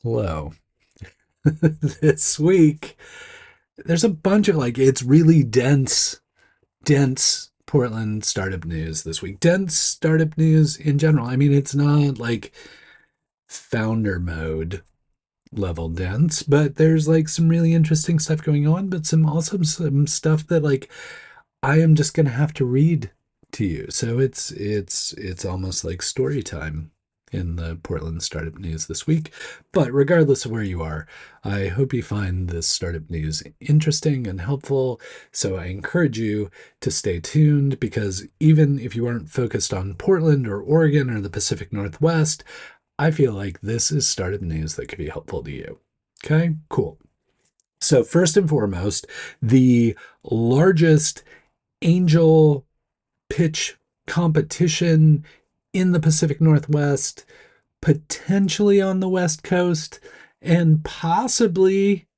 Hello. This week, there's a bunch of it's really dense Portland startup news this week. Dense startup news in general. I mean, it's not like founder mode level dense, but there's some really interesting stuff going on, but some stuff that I am just gonna have to read to you. So it's almost like story time in the Portland startup news this week. But regardless of where you are, I hope you find this startup news interesting and helpful. So I encourage you to stay tuned because even if you aren't focused on Portland or Oregon or the Pacific Northwest, I feel like this is startup news that could be helpful to you. Okay, cool. So, first and foremost, the largest angel pitch competition in the Pacific Northwest, potentially on the West Coast, and possibly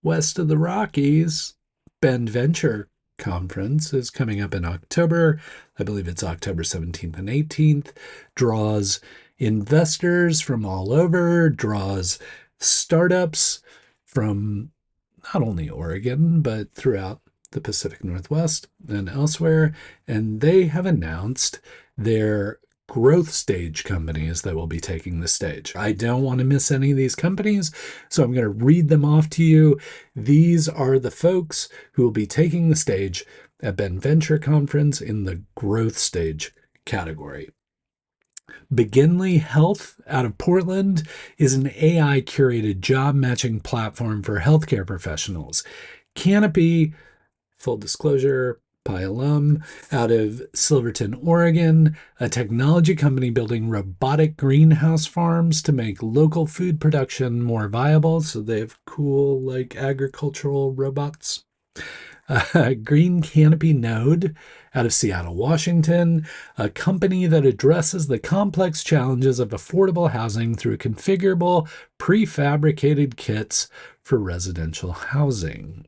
west of the Rockies. Bend Venture Conference is coming up in October. I believe it's October 17th and 18th. Draws investors from all over, draws startups from not only Oregon, but throughout the Pacific Northwest and elsewhere. And they have announced their growth stage companies that will be taking the stage. I don't want to miss any of these companies, so I'm going to read them off to you. These are the folks who will be taking the stage at Bend Venture Conference in the growth stage category. Beginly Health out of Portland is an AI curated job matching platform for healthcare professionals. Canopy, full disclosure, Pi alum, out of Silverton, Oregon, a technology company building robotic greenhouse farms to make local food production more viable. So they have cool, agricultural robots. Green Canopy Node out of Seattle, Washington, a company that addresses the complex challenges of affordable housing through configurable, prefabricated kits for residential housing.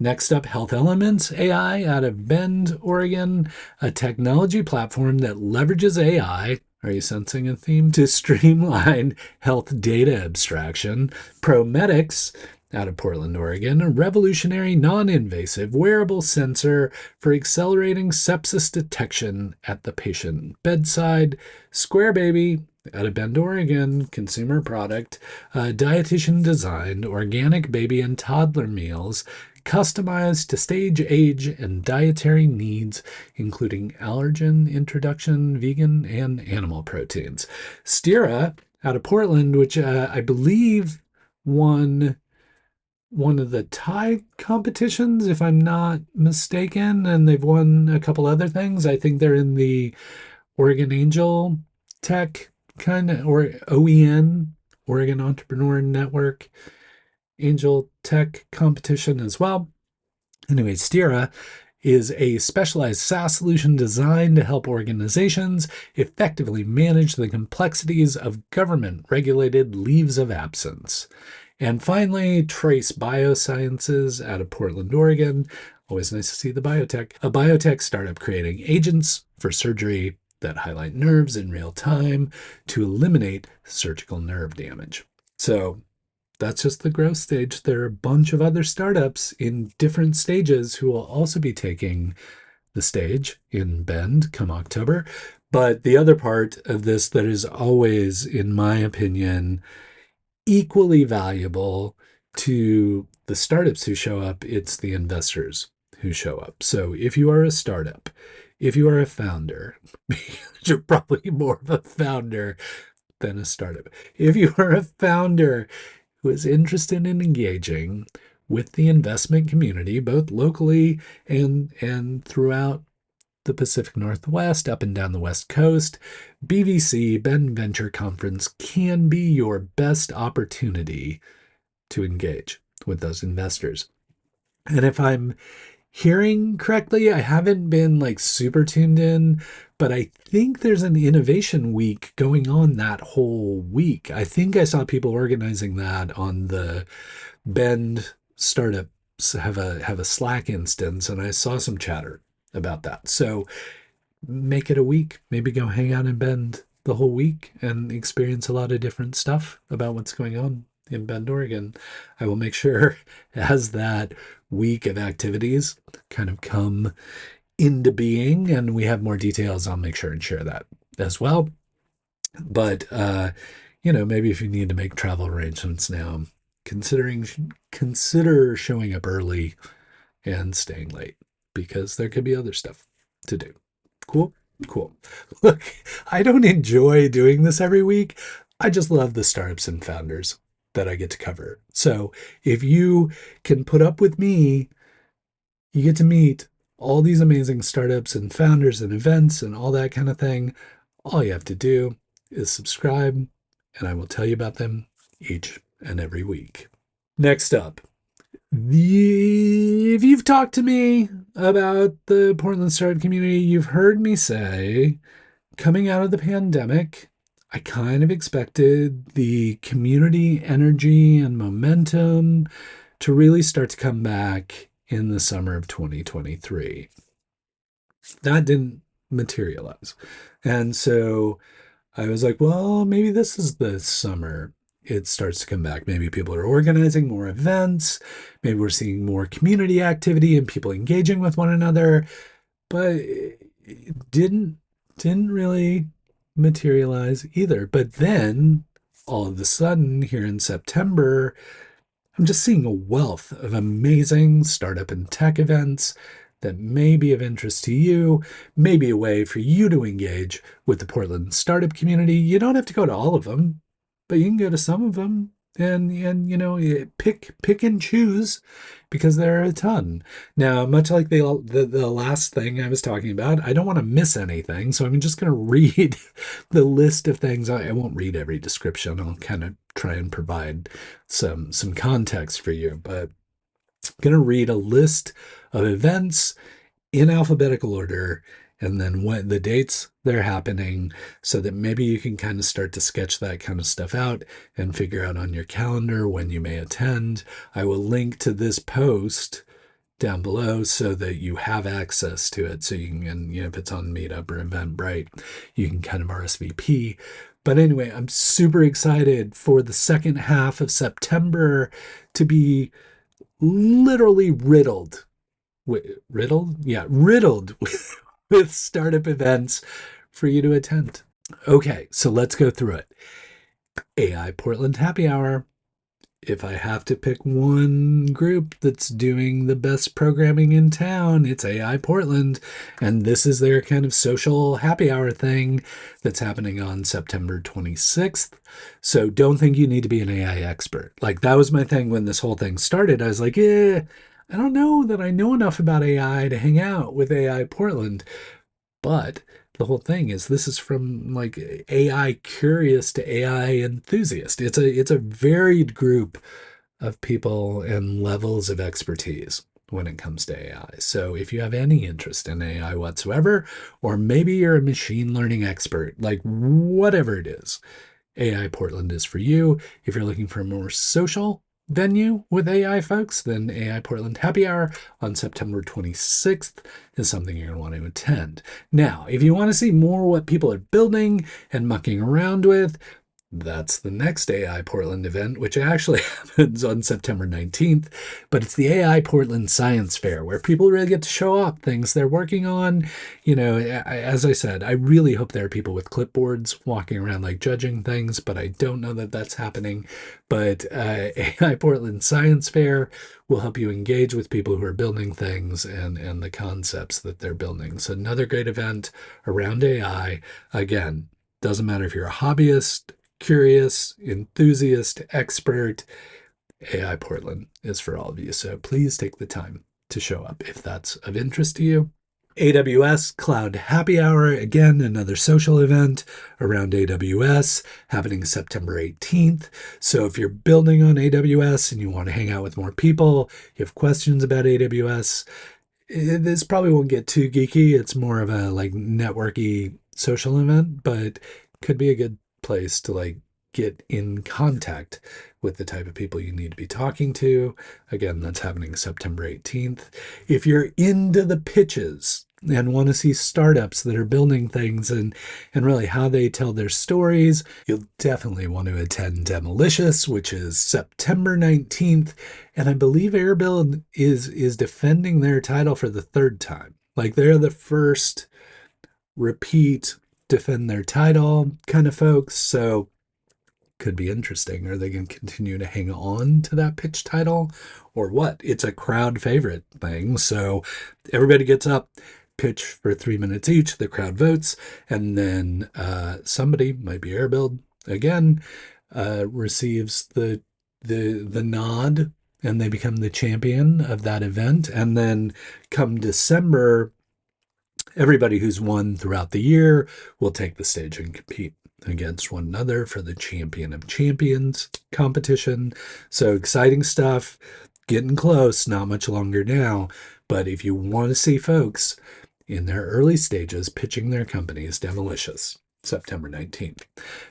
Next up, Health Elements AI out of Bend, Oregon, a technology platform that leverages AI. Are you sensing a theme? To streamline health data abstraction. ProMedics out of Portland, Oregon, a revolutionary non-invasive wearable sensor for accelerating sepsis detection at the patient bedside. Square Baby out of Bend, Oregon, consumer product, dietitian designed organic baby and toddler meals customized to stage age and dietary needs, including allergen introduction, vegan, and animal proteins. Stira out of Portland, which I believe won one of the Thai competitions, if I'm not mistaken, and they've won a couple other things. I think they're in the Oregon Angel Tech kind of, or OEN, Oregon Entrepreneur Network Angel Tech competition as well. Anyway, Stira is a specialized SaaS solution designed to help organizations effectively manage the complexities of government regulated leaves of absence. And finally, Trace Biosciences out of Portland, Oregon. Always nice to see the biotech. A biotech startup creating agents for surgery that highlight nerves in real time to eliminate surgical nerve damage. So that's just the growth stage. There are a bunch of other startups in different stages who will also be taking the stage in Bend come October. But the other part of this that is always, in my opinion, equally valuable to the startups who show up, it's the investors who show up. So if you are a startup, if you are a founder, you're probably more of a founder than a startup. If you are a founder who is interested in engaging with the investment community, both locally and throughout the Pacific Northwest, up and down the West Coast, BVC, Bend Venture Conference, can be your best opportunity to engage with those investors. And if I'm hearing correctly, I haven't been super tuned in, but I think there's an innovation week going on that whole week. I think I saw people organizing that on the Bend startups have a Slack instance, and I saw some chatter about that. So make it a week. Maybe go hang out in Bend the whole week and experience a lot of different stuff about what's going on in Bend, Oregon. I will make sure as that week of activities kind of come into being and we have more details, I'll make sure and share that as well. But maybe if you need to make travel arrangements now, consider showing up early and staying late because there could be other stuff to do. Cool. Cool. Look, I don't enjoy doing this every week. I just love the startups and founders that I get to cover. So if you can put up with me, you get to meet all these amazing startups and founders and events and all that kind of thing. All you have to do is subscribe, and I will tell you about them each and every week. Next up, if you've talked to me about the Portland startup community, you've heard me say, coming out of the pandemic, I kind of expected the community energy and momentum to really start to come back in the summer of 2023. That didn't materialize. And so I was like, well, maybe this is the summer it starts to come back. Maybe people are organizing more events. Maybe we're seeing more community activity and people engaging with one another. But it didn't really materialize either. But then all of a sudden here in September, I'm just seeing a wealth of amazing startup and tech events that may be of interest to you, maybe a way for you to engage with the Portland startup community. You don't have to go to all of them, but you can go to some of them and pick and choose because there are a ton. Now, much like the last thing I was talking about, I don't want to miss anything, so I'm just going to read the list of things. I won't read every description. I'll kind of try and provide some context for you, but I'm going to read a list of events in alphabetical order and then when the dates they're happening so that maybe you can kind of start to sketch that kind of stuff out and figure out on your calendar when you may attend. I will link to this post down below so that you have access to it. So you can, if it's on Meetup or Eventbrite, you can kind of RSVP. But anyway, I'm super excited for the second half of September to be literally riddled with startup events for you to attend. Okay, so let's go through it. AI Portland Happy Hour. If I have to pick one group that's doing the best programming in town, it's AI Portland. And this is their kind of social happy hour thing that's happening on September 26th. So don't think you need to be an AI expert. Like that was my thing when this whole thing started. I was like, I don't know that I know enough about AI to hang out with AI Portland. But the whole thing is this is from like AI curious to AI enthusiast. It's a varied group of people and levels of expertise when it comes to AI. So if you have any interest in AI whatsoever, or maybe you're a machine learning expert, like whatever it is, AI Portland is for you. If you're looking for a more social venue with AI folks, then AI Portland Happy Hour on September 26th is something you're going to want to attend. Now, if you want to see more what people are building and mucking around with, that's the next AI Portland event, which actually happens on September 19th. But it's the AI Portland Science Fair, where people really get to show off things they're working on. As I said, I really hope there are people with clipboards walking around like judging things, but I don't know that that's happening. But AI Portland Science Fair will help you engage with people who are building things and the concepts that they're building. So another great event around AI. Again, doesn't matter if you're a hobbyist, curious, enthusiast, expert, AI Portland is for all of you. So please take the time to show up if that's of interest to you. AWS Cloud Happy Hour, again, another social event around AWS happening September 18th. So if you're building on AWS and you want to hang out with more people, you have questions about AWS, this probably won't get too geeky. It's more of a like networky social event, but could be a good place to like get in contact with the type of people you need to be talking to. Again, that's happening September 18th. If you're into the pitches, and want to see startups that are building things and really how they tell their stories, you'll definitely want to attend Demolicious, which is September 19th. And I believe Airbuild is defending their title for the third time. Like they're the first repeat defend their title kind of folks. So could be interesting. Are they going to continue to hang on to that pitch title or what? It's a crowd favorite thing. So everybody gets up, pitch for 3 minutes each. The crowd votes. And then somebody, might be Airbuild again, receives the nod and they become the champion of that event. And then come December, everybody who's won throughout the year will take the stage and compete against one another for the Champion of Champions competition. So exciting stuff, getting close, not much longer now. But if you want to see folks in their early stages pitching their companies, Demolicious, September 19th.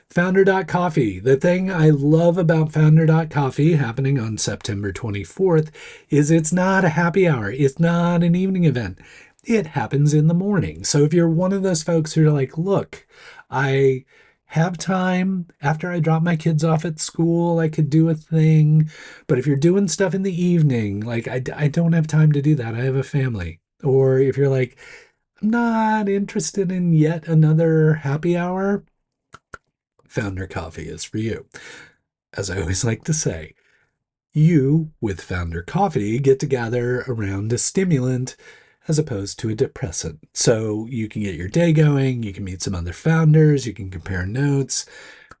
Founder.coffee. The thing I love about Founder.coffee happening on September 24th is it's not a happy hour. It's not an evening event. It happens in the morning. So if you're one of those folks who are like, look, I have time after I drop my kids off at school, I could do a thing. But if you're doing stuff in the evening, like I don't have time to do that. I have a family. Or if you're like, I'm not interested in yet another happy hour, Founder Coffee is for you. As I always like to say, you, with Founder Coffee, get to gather around a stimulant as opposed to a depressant. So you can get your day going, you can meet some other founders, you can compare notes.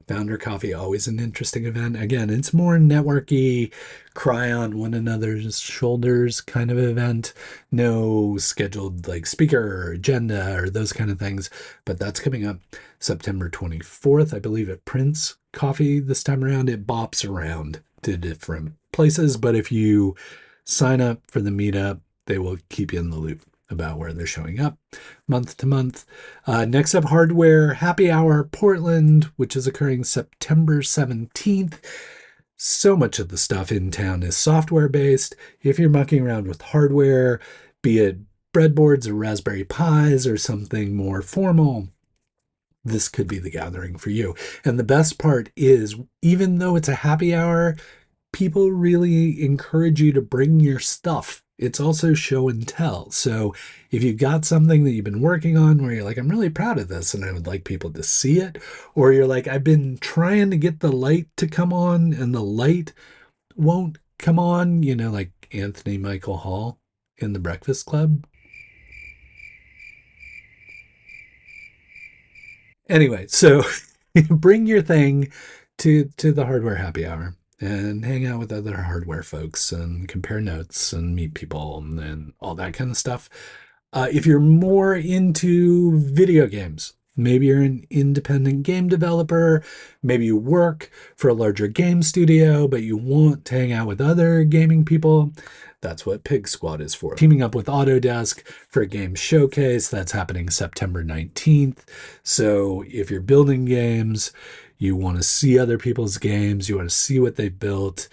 Founder Coffee, always an interesting event. Again, it's more networky, cry on one another's shoulders kind of event. No scheduled like speaker or agenda or those kind of things. But that's coming up September 24th, I believe, at Prince Coffee this time around. It bops around to different places. But if you sign up for the meetup, they will keep you in the loop about where they're showing up month to month. Next up, Hardware Happy Hour Portland, which is occurring September 17th. So much of the stuff in town is software based. If you're mucking around with hardware, be it breadboards or Raspberry Pis or something more formal, this could be the gathering for you. And the best part is, even though it's a happy hour, people really encourage you to bring your stuff. It's also show and tell. So if you've got something that you've been working on where you're like, I'm really proud of this and I would like people to see it, or you're like, I've been trying to get the light to come on and the light won't come on, like Anthony Michael Hall in The Breakfast Club. Anyway, so bring your thing to the hardware happy hour and hang out with other hardware folks and compare notes and meet people and all that kind of stuff. If you're more into video games, maybe you're an independent game developer, maybe you work for a larger game studio, but you want to hang out with other gaming people, that's what Pig Squad is for. Teaming up with Autodesk for a game showcase that's happening September 19th. So if you're building games, you want to see other people's games, you want to see what they built,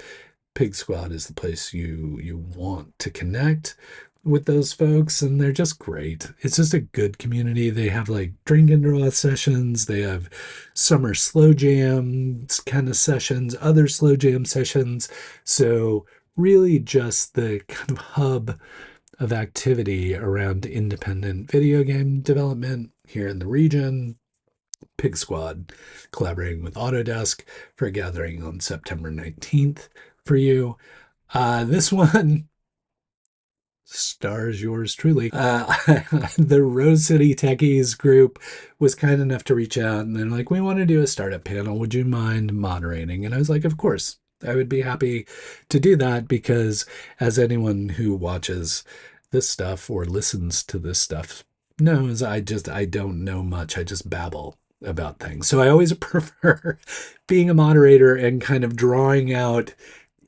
Pig Squad is the place you want to connect with those folks, and they're just great. It's just a good community. They have like drink and draw sessions, they have summer slow jam kind of sessions, other slow jam sessions. So really just the kind of hub of activity around independent video game development here in the region. Pig Squad collaborating with Autodesk for a gathering on September 19th for you. This one stars yours truly. The Rose City Techies group was kind enough to reach out and they're like, we want to do a startup panel. Would you mind moderating? And I was like, of course, I would be happy to do that, because as anyone who watches this stuff or listens to this stuff knows, I don't know much. I just babble about things. So I always prefer being a moderator and kind of drawing out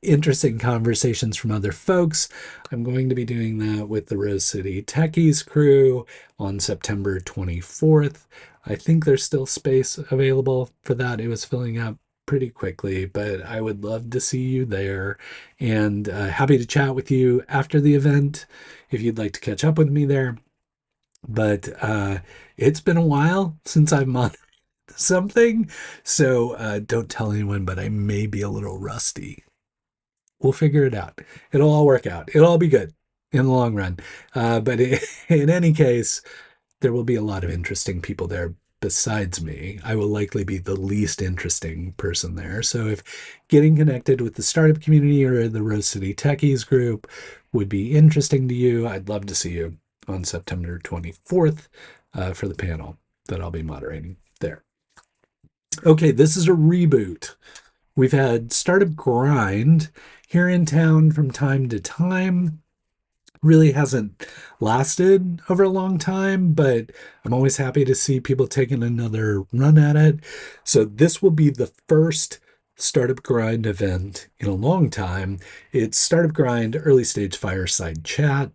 interesting conversations from other folks. I'm going to be doing that with the Rose City Techies crew on September 24th. I think there's still space available for that. It was filling up pretty quickly, but I would love to see you there, and happy to chat with you after the event if you'd like to catch up with me there. but it's been a while since I've moderated something. So don't tell anyone, but I may be a little rusty. We'll figure it out. It'll all work out. It'll all be good in the long run. But in any case, there will be a lot of interesting people there besides me. I will likely be the least interesting person there. So if getting connected with the startup community or the Rose City Techies group would be interesting to you, I'd love to see you on September 24th for the panel that I'll be moderating there. Okay, this is a reboot. We've had Startup Grind here in town from time to time. Really hasn't lasted over a long time, but I'm always happy to see people taking another run at it. So this will be the first Startup Grind event in a long time. It's Startup Grind Early Stage Fireside Chat.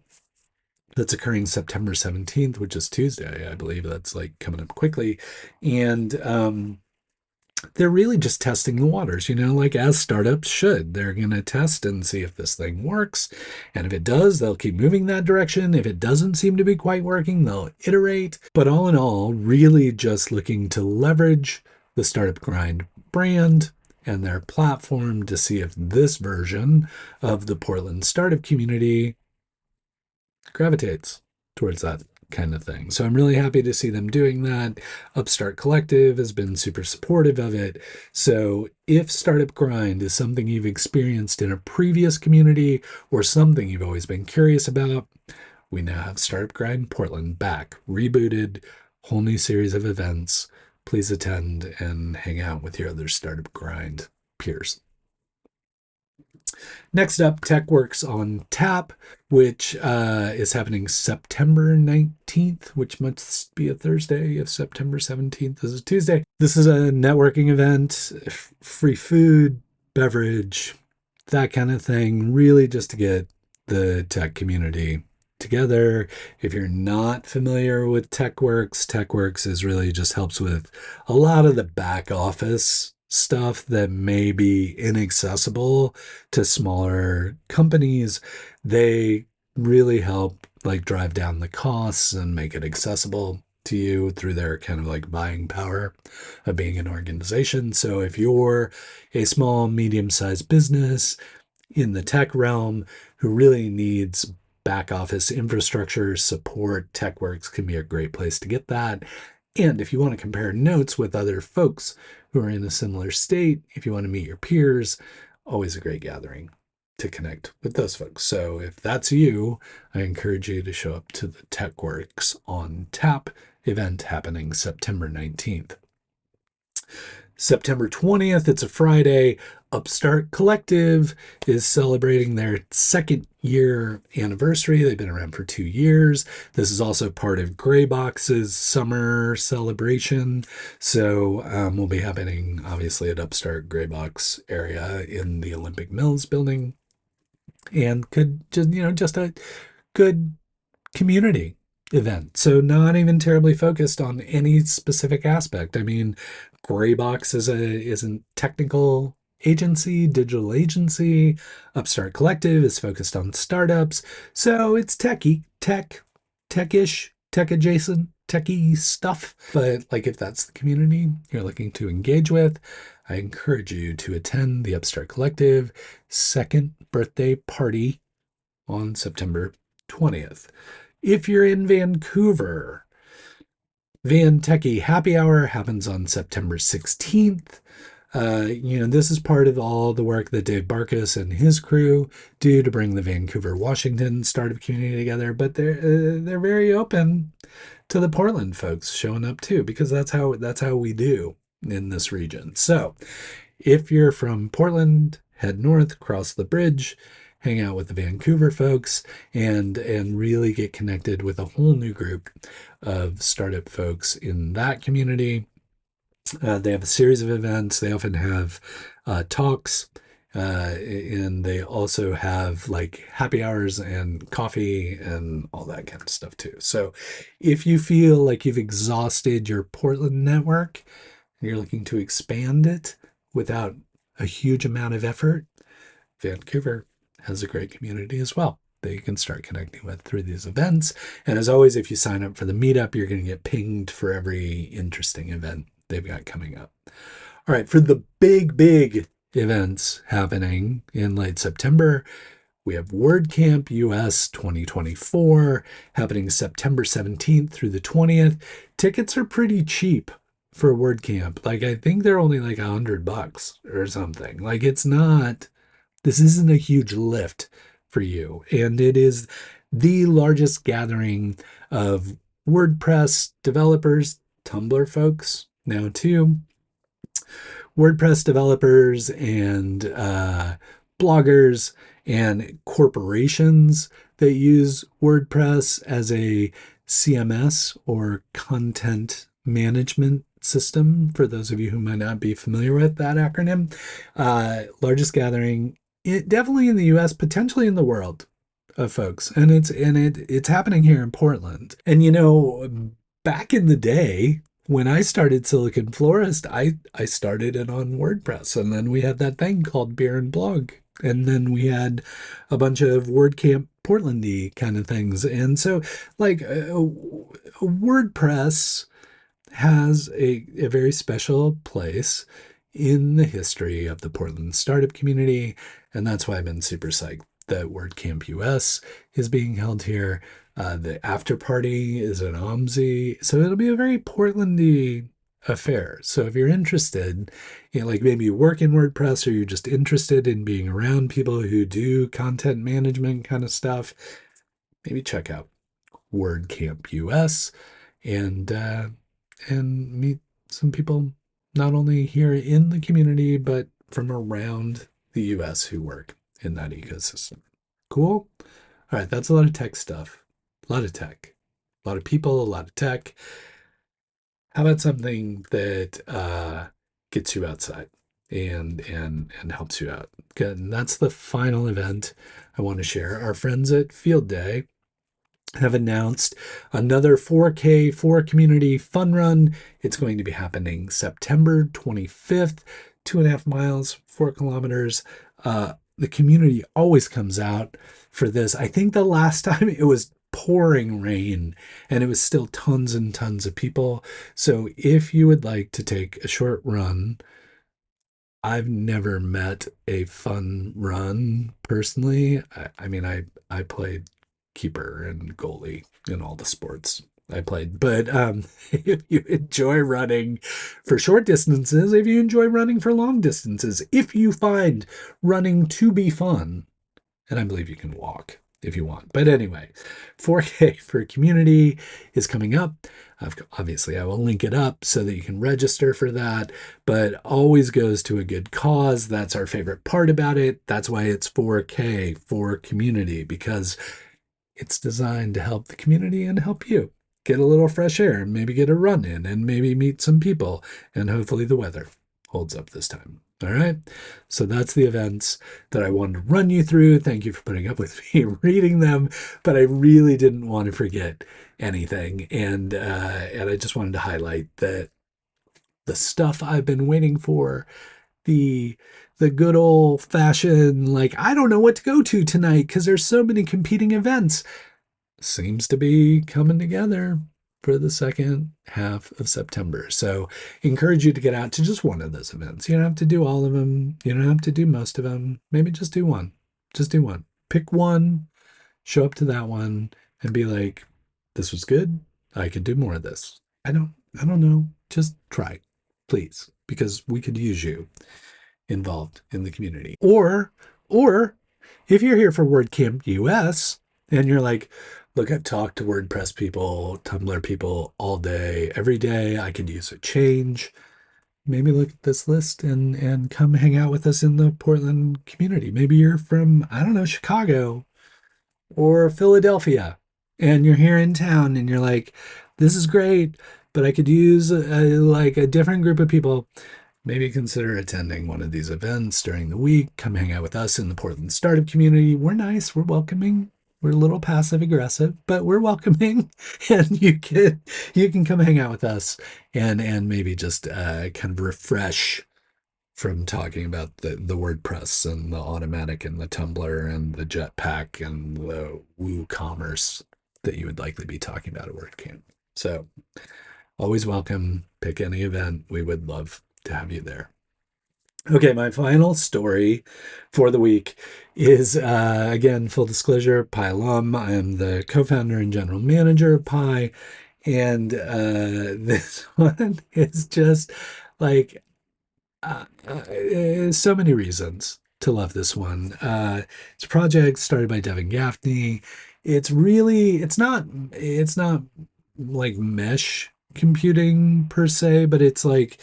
That's occurring September 17th, which is Tuesday, I believe. That's like coming up quickly. And they're really just testing the waters, like as startups should. They're going to test and see if this thing works. And if it does, they'll keep moving that direction. If it doesn't seem to be quite working, they'll iterate. But all in all, really just looking to leverage the Startup Grind brand and their platform to see if this version of the Portland startup community gravitates towards that kind of thing. So I'm really happy to see them doing that. Upstart Collective has been super supportive of it. So if Startup Grind is something you've experienced in a previous community or something you've always been curious about, we now have Startup Grind Portland back, rebooted, whole new series of events. Please attend and hang out with your other Startup Grind peers. Next up, TechWorks on Tap, which is happening September 19th, which must be a Thursday if September 17th is a Tuesday. This is a networking event, free food, beverage, that kind of thing, really just to get the tech community together. If you're not familiar with TechWorks is really just helps with a lot of the back office stuff that may be inaccessible to smaller companies. They really help like drive down the costs and make it accessible to you through their kind of like buying power of being an organization. So if you're a small, medium-sized business in the tech realm who really needs back office infrastructure support, TechWorks can be a great place to get that. And if you want to compare notes with other folks who are in a similar state, if you want to meet your peers, always a great gathering to connect with those folks. So if that's you, I encourage you to show up to the TechWorks on Tap event happening September 19th. September 20th, it's a Friday. Upstart Collective is celebrating their second year anniversary. They've been around for 2 years. This is also part of Graybox's summer celebration. So we'll be happening, obviously, at Upstart Graybox area in the Olympic Mills building. And could just a good community event. So not even terribly focused on any specific aspect. I mean, Graybox is a technical agency, digital agency. Upstart Collective is focused on startups. So it's techish, tech adjacent, techie stuff. But like if that's the community you're looking to engage with, I encourage you to attend the Upstart Collective second birthday party on September 20th. If you're in Vancouver, Van Techie Happy Hour happens on September 16th. This is part of all the work that Dave Barkas and his crew do to bring the Vancouver, Washington startup community together. But they're very open to the Portland folks showing up too, because that's how we do in this region. So if you're from Portland, head north, cross the bridge, hang out with the Vancouver folks, and really get connected with a whole new group of startup folks in that community. They have a series of events. They often have talks, and they also have like happy hours and coffee and all that kind of stuff too. So if you feel like you've exhausted your Portland network and you're looking to expand it without a huge amount of effort, Vancouver has a great community as well. that you can start connecting with through these events. And as always, if you sign up for the meetup, you're going to get pinged for every interesting event they've got coming up. All right, for the big events happening in late September, we have WordCamp US 2024 happening September 17th through the 20th. Tickets are pretty cheap for WordCamp. Like, I think they're only like $100 or something. Like, this isn't a huge lift for you. And it is the largest gathering of WordPress developers, Tumblr folks now too, WordPress developers and bloggers and corporations that use WordPress as a CMS or content management system. For those of you who might not be familiar with that acronym, largest gathering, definitely in the US, potentially in the world, of folks, and it's happening here in Portland. And back in the day, when I started Silicon Florist, I started it on WordPress, and then we had that thing called Beer and Blog, and then we had a bunch of WordCamp Portlandy kind of things. And so, like, WordPress has a very special place in the history of the Portland startup community, and that's why I've been super psyched that WordCamp US is being held here. The after party is at OMSI, so it'll be a very Portlandy affair. So if you're interested, like maybe you work in WordPress or you're just interested in being around people who do content management kind of stuff, maybe check out WordCamp US and meet some people not only here in the community but from around the US who work in that ecosystem. Cool? All right, that's a lot of tech stuff. A lot of tech. A lot of people, a lot of tech. How about something that gets you outside and helps you out? Good. And that's the final event I want to share. Our friends at Field Day have announced another 4K for Community fun run. It's going to be happening September 25th, 2.5 miles, 4 kilometers. The community always comes out for this. I think the last time it was pouring rain and it was still tons and tons of people. So if you would like to take a short run, I've never met a fun run personally. I mean, I played keeper and goalie in all the sports I played. But if you enjoy running for short distances, if you enjoy running for long distances, if you find running to be fun, and I believe you can walk if you want. But anyway, 4K for Community is coming up. Obviously, I will link it up so that you can register for that, but always goes to a good cause. That's our favorite part about it. That's why it's 4K for Community, because it's designed to help the community and help you get a little fresh air and maybe get a run in and maybe meet some people. And hopefully the weather holds up this time. All right. So that's the events that I wanted to run you through. Thank you for putting up with me reading them, but I really didn't want to forget anything. And I just wanted to highlight that the stuff I've been waiting for, the good old fashioned, like, I don't know what to go to tonight because there's so many competing events, seems to be coming together for the second half of September. So encourage you to get out to just one of those events. You don't have to do all of them. You don't have to do most of them. Maybe just do one. Just do one. Pick one, show up to that one and be like, this was good. I could do more of this. I don't know. Just try, please, because we could use you involved in the community. Or if you're here for WordCamp US and you're like, look, I've talked to WordPress people, Tumblr people all day, every day. I could use a change. Maybe look at this list and come hang out with us in the Portland community. Maybe you're from, I don't know, Chicago or Philadelphia, and you're here in town and you're like, this is great, but I could use a different group of people. Maybe consider attending one of these events during the week. Come hang out with us in the Portland startup community. We're nice. We're welcoming. We're a little passive aggressive, but we're welcoming, and you can come hang out with us and maybe just kind of refresh from talking about the WordPress and the automatic and the Tumblr and the Jetpack and the WooCommerce that you would likely be talking about at WordCamp. So always welcome. Pick any event. We would love to have you there. Okay, my final story for the week is again, full disclosure, Pi alum. I am the co founder and general manager of Pi. And this one is just like so many reasons to love this one. It's a project started by Devin Gaffney. It's not like mesh computing per se, but it's like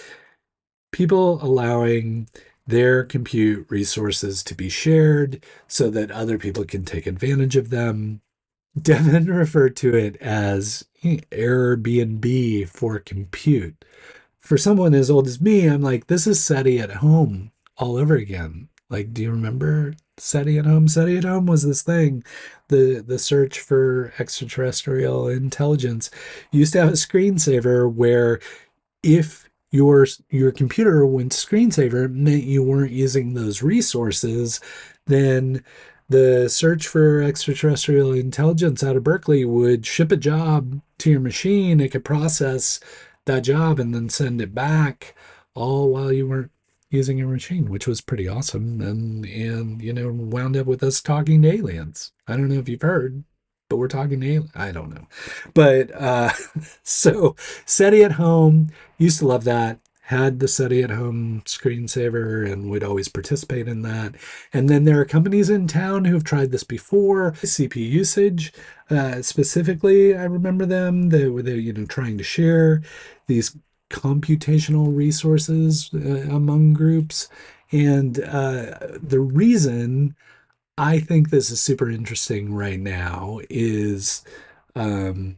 people allowing their compute resources to be shared so that other people can take advantage of them. Devin referred to it as Airbnb for compute. For someone as old as me, I'm like, this is SETI at home all over again. Like, do you remember SETI at home? SETI at home was this thing, the search for extraterrestrial intelligence. You used to have a screensaver where if your computer went screensaver meant you weren't using those resources, then the search for extraterrestrial intelligence out of Berkeley would ship a job to your machine. It could process that job and then send it back all while you weren't using your machine, which was pretty awesome. And wound up with us talking to aliens. I don't know if you've heard, but we're talking to aliens. I don't know. But so SETI at home, used to love that. Had the SETI at home screensaver and would always participate in that. And then there are companies in town who have tried this before. CPU usage, specifically, I remember them. They were trying to share these computational resources among groups. And the reason I think this is super interesting right now is um,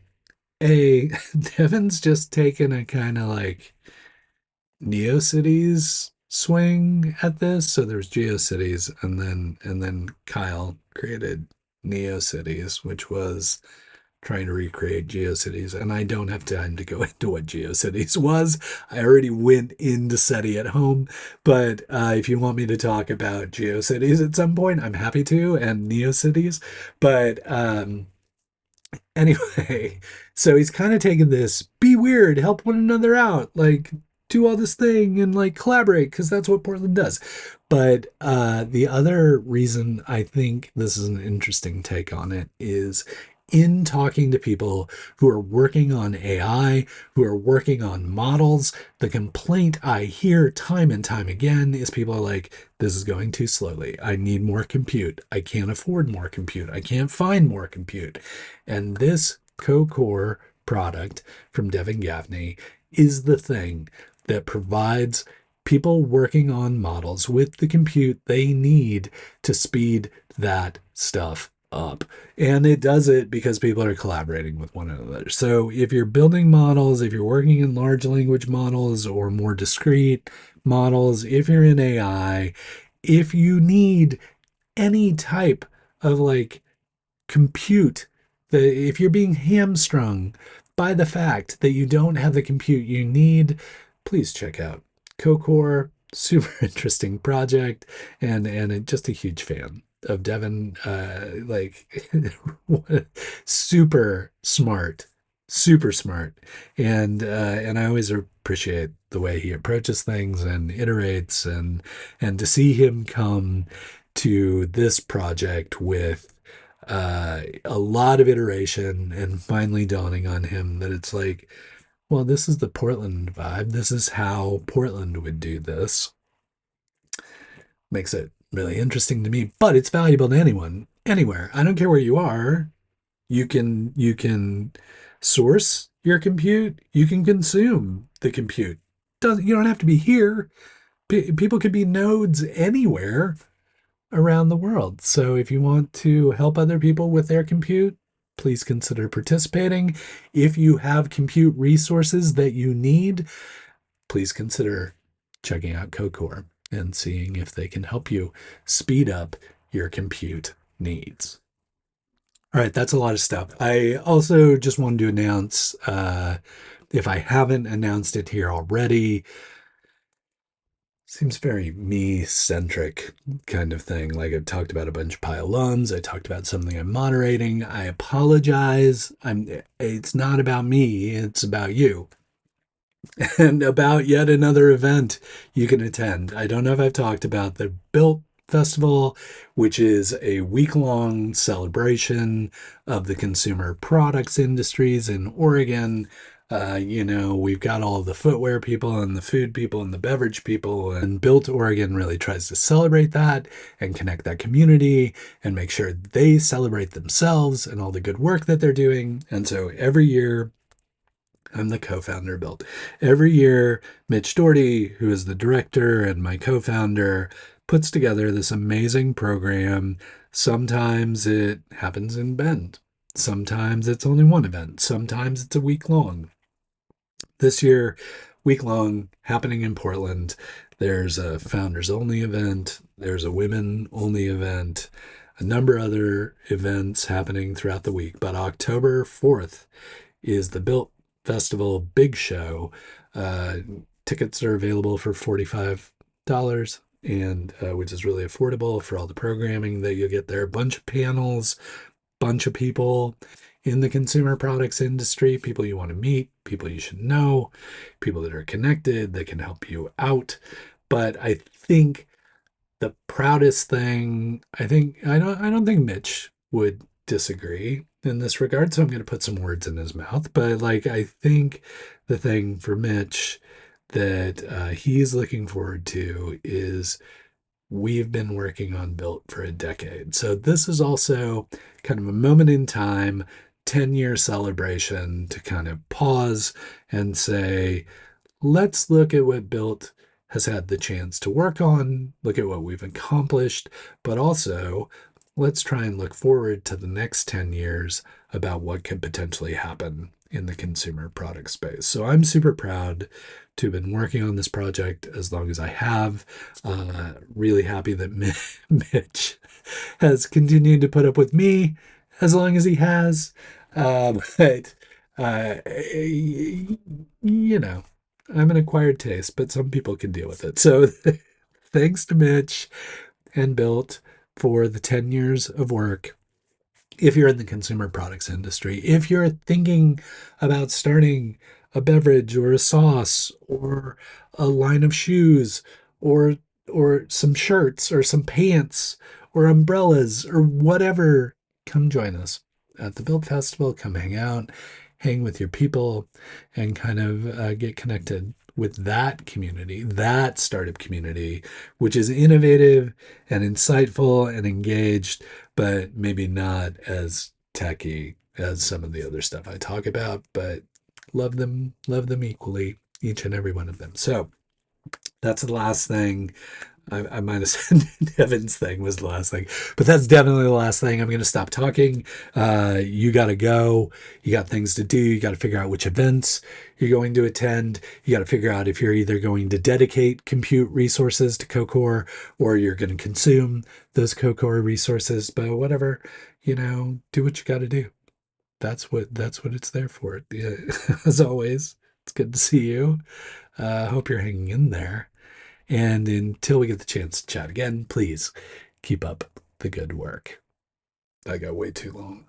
a Devin's just taken a kind of like NeoCities swing at this. So there's GeoCities, and then Kyle created NeoCities, which was trying to recreate GeoCities. And I don't have time to go into what GeoCities was. I already went into SETI at home. But if you want me to talk about GeoCities at some point, I'm happy to, and NeoCities. But anyway, so he's kind of taken this be weird, help one another out, like do all this thing and like collaborate because that's what Portland does. But the other reason I think this is an interesting take on it is in talking to people who are working on AI, who are working on models, the complaint I hear time and time again is people are like, this is going too slowly. I need more compute. I can't afford more compute. I can't find more compute. And this CoCore product from Devin Gaffney is the thing that provides people working on models with the compute they need to speed that stuff up. And it does it because people are collaborating with one another. So if you're building models, if you're working in large language models or more discrete models, if you're in AI, if you need any type of like compute, if you're being hamstrung by the fact that you don't have the compute you need, please check out CoCore. Super interesting project, and just a huge fan of Devin. Like super smart, and I always appreciate the way he approaches things and iterates, and to see him come to this project with a lot of iteration and finally dawning on him that it's like, well, this is the Portland vibe. This is how Portland would do this. Makes it really interesting to me, but it's valuable to anyone, anywhere. I don't care where you are. You can source your compute. You can consume the compute. You don't have to be here. People could be nodes anywhere around the world. So if you want to help other people with their compute, please consider participating. If you have compute resources that you need, please consider checking out CoCore and seeing if they can help you speed up your compute needs. All right, that's a lot of stuff. I also just wanted to announce, if I haven't announced it here already, seems very me-centric kind of thing. Like I've talked about a bunch of pile-ons. I talked about something I'm moderating. I apologize. It's not about me, it's about you. And about yet another event you can attend. I don't know if I've talked about the Built Festival, which is a week-long celebration of the consumer products industries in Oregon. We've got all the footwear people and the food people and the beverage people, and Built Oregon really tries to celebrate that and connect that community and make sure they celebrate themselves and all the good work that they're doing. And so every year, I'm the co-founder of Built. Every year, Mitch Doherty, who is the director and my co-founder, puts together this amazing program. Sometimes it happens in Bend. Sometimes it's only one event. Sometimes it's a week long. This year, week long, happening in Portland. There's a founders only event. There's a women only event. A number of other events happening throughout the week. But October 4th is the Built Festival Big Show. Uh, Tickets are available for $45, and which is really affordable for all the programming that you'll get there. A bunch of panels, bunch of people in the consumer products industry, people you want to meet, people you should know, people that are connected that can help you out. But I think the proudest thing, I don't think Mitch would disagree in this regard, so I'm going to put some words in his mouth. But like, I think the thing for Mitch that he's looking forward to is we've been working on Built for a decade. So this is also kind of a moment in time, 10-year celebration to kind of pause and say, let's look at what Built has had the chance to work on, look at what we've accomplished, but also let's try and look forward to the next 10 years about what could potentially happen in the consumer product space. So I'm super proud to have been working on this project as long as I have. Really happy that Mitch has continued to put up with me as long as he has. But, you know, I'm an acquired taste, but some people can deal with it. So thanks to Mitch and Built for the 10 years of work. If you're in the consumer products industry, if you're thinking about starting a beverage or a sauce or a line of shoes or some shirts or some pants or umbrellas or whatever, come join us at the Built Festival. Come hang out, hang with your people, and kind of get connected with that community, that startup community, which is innovative and insightful and engaged, but maybe not as techy as some of the other stuff I talk about, but love them equally, each and every one of them. So that's the last thing. I might have said Devin's thing was the last thing, but that's definitely the last thing. I'm going to stop talking. You got to go. You got things to do. You got to figure out which events you're going to attend. You got to figure out if you're either going to dedicate compute resources to CoCore or you're going to consume those CoCore resources. But whatever, do what you got to do. That's what it's there for. Yeah, as always, it's good to see you. Hope you're hanging in there. And until we get the chance to chat again, please keep up the good work. I got way too long.